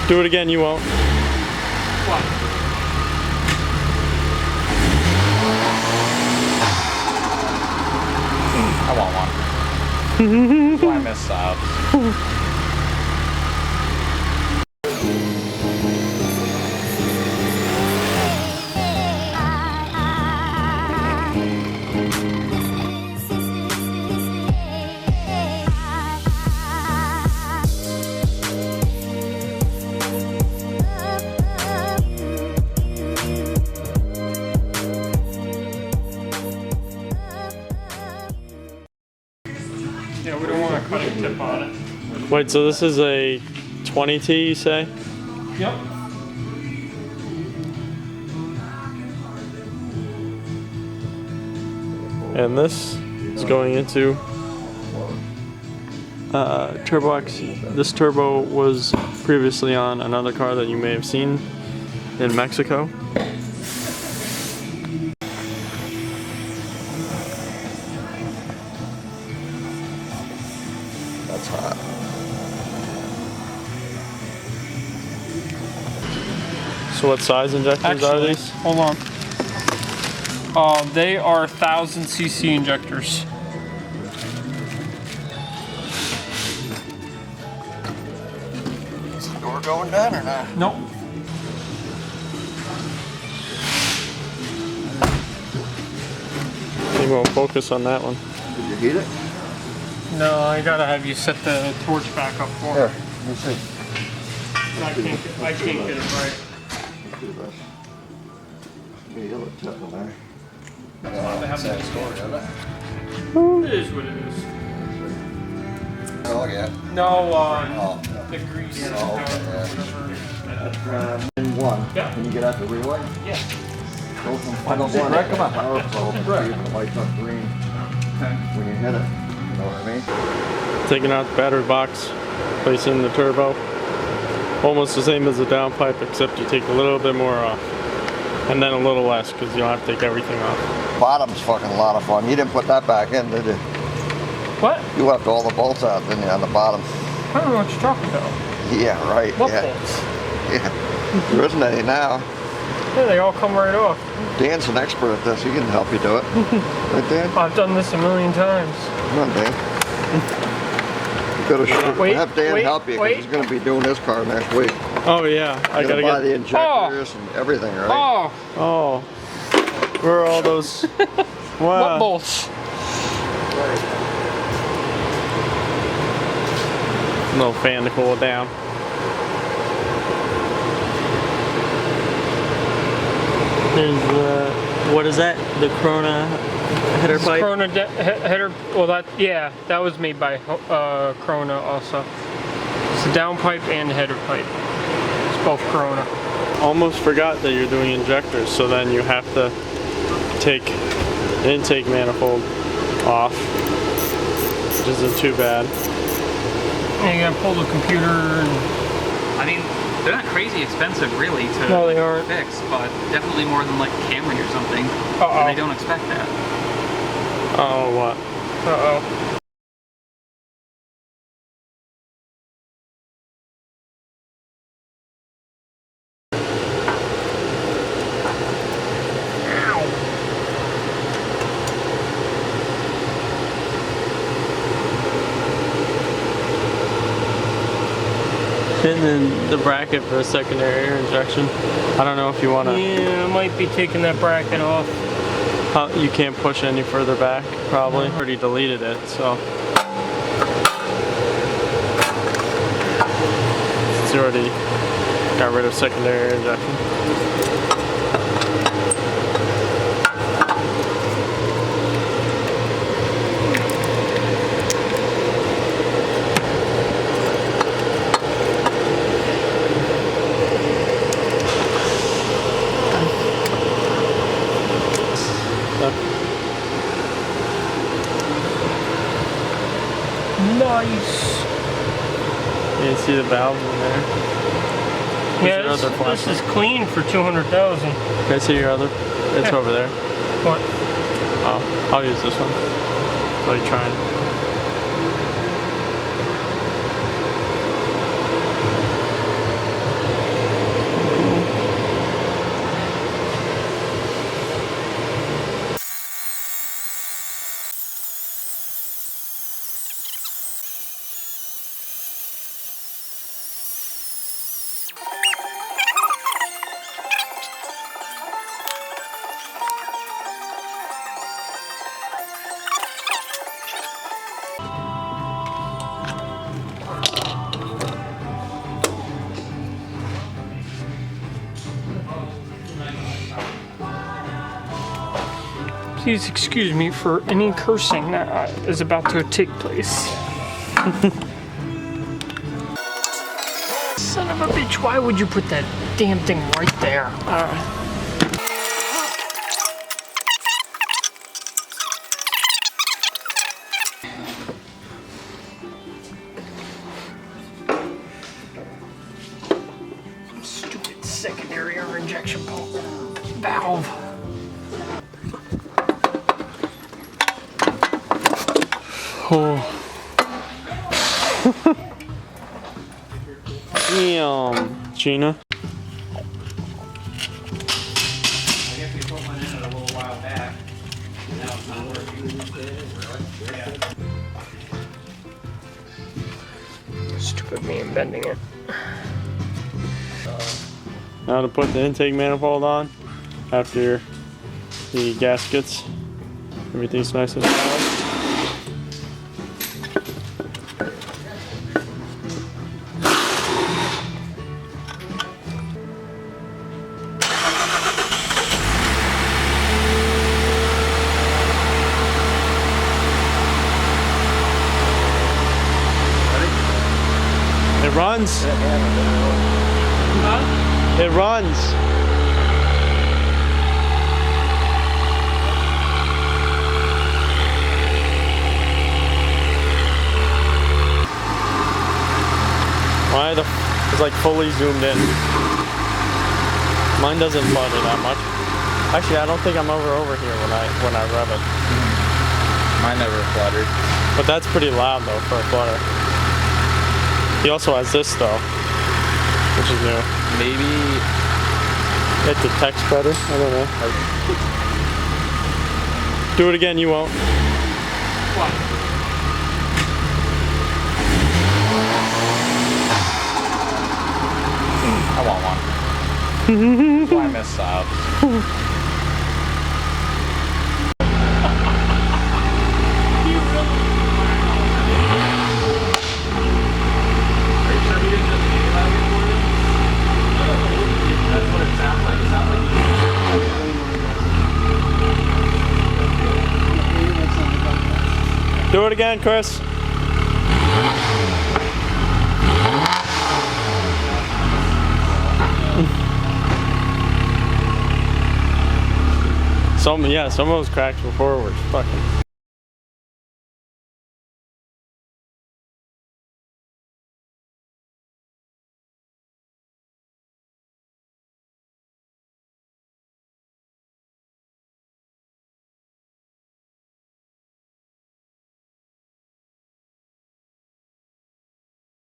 Do it again, you won't. What? I want one. That's why I miss SAAB. Yeah, we don't want a cutting tip on it. Wait, so this is a 20T, you say? Yep. And this is going into Turbo X. This turbo was previously on another car that you may have seen in Mexico. That's hot. So what size injectors are these? Hold on. They are 1000cc injectors. Is the door going down or not? Nope. Maybe we'll focus on that one. Did you heat it? No, I gotta have you set the torch back up for Here, me. let me see. I can't get it right. Let's do this. Yeah, you look tough in there. They have that story, it is what it is. Oh, yeah. No, Oh, the grease. Oh, Whatever. in one. Yeah. Can you get out the relay? Yeah. Go from final one. Right, come on. Power flow. Right. The lights up green. Okay. When you hit it. You know what I mean? Taking out the battery box, placing in the turbo. Almost the same as the downpipe, except you take a little bit more off. And then a little less, because you don't have to take everything off. Bottom's fucking a lot of fun. You didn't put that back in, did you? What? You left all the bolts out, didn't you, on the bottom? I don't know what you're talking about. Yeah, right. What yeah. bolts? Yeah. There isn't any now. Yeah, they all come right off. Dan's an expert at this. He can help you do it. Right, Dan? I've done this a million times. Come on, Dan. You gotta Wait, have Dan wait, help you, because wait. he's going to be doing his car next week. Oh yeah, I You gotta buy get. the injectors and everything, right? Oh, Oh, where are all those? Wow. what bolts? No fan to cool it down. There's what is that? The Krona header pipe? Krona header. Well, that was made by Krona also. It's a downpipe and header pipe. It's both Krona. Almost forgot that you're doing injectors, so then you have to take the intake manifold off, which isn't too bad. And you gotta pull the computer and... I mean, they're not crazy expensive really to No, they aren't. fix, but definitely more than like a Camry or something. Uh-oh. And they don't expect that. Oh, what? Uh-oh. And then the bracket for a secondary air injection. I don't know if you want to. Yeah, I might be taking that bracket off. You can't push any further back, probably. Already deleted it, so. It's already got rid of secondary air injection. Nice. You see the valves in there. Yeah, Where's your other this plastic? is clean for 200,000. Can I see your other? It's Yeah. over there. What? Oh, I'll use this one. So you trying? Please excuse me for any cursing that is about to take place. Son of a bitch, why would you put that damn thing right there? Stupid secondary air injection pump valve. Oh. Damn, Gina. I guess we put one in it a little while back. Now it's not working. Stupid me and bending it. Now to put the intake manifold on after the gaskets. Everything's nice and solid. It runs. It runs. Why it's like fully zoomed in. Mine doesn't flutter that much. Actually, I don't think I'm over here when I rev it. Mine never fluttered. But that's pretty loud though for a flutter. He also has this though, which is new. Maybe It detects better. I don't know. Do it again, you won't. What? I want one. Why miss SAABs? Do it again, Chris. Some of those cracks before were fucking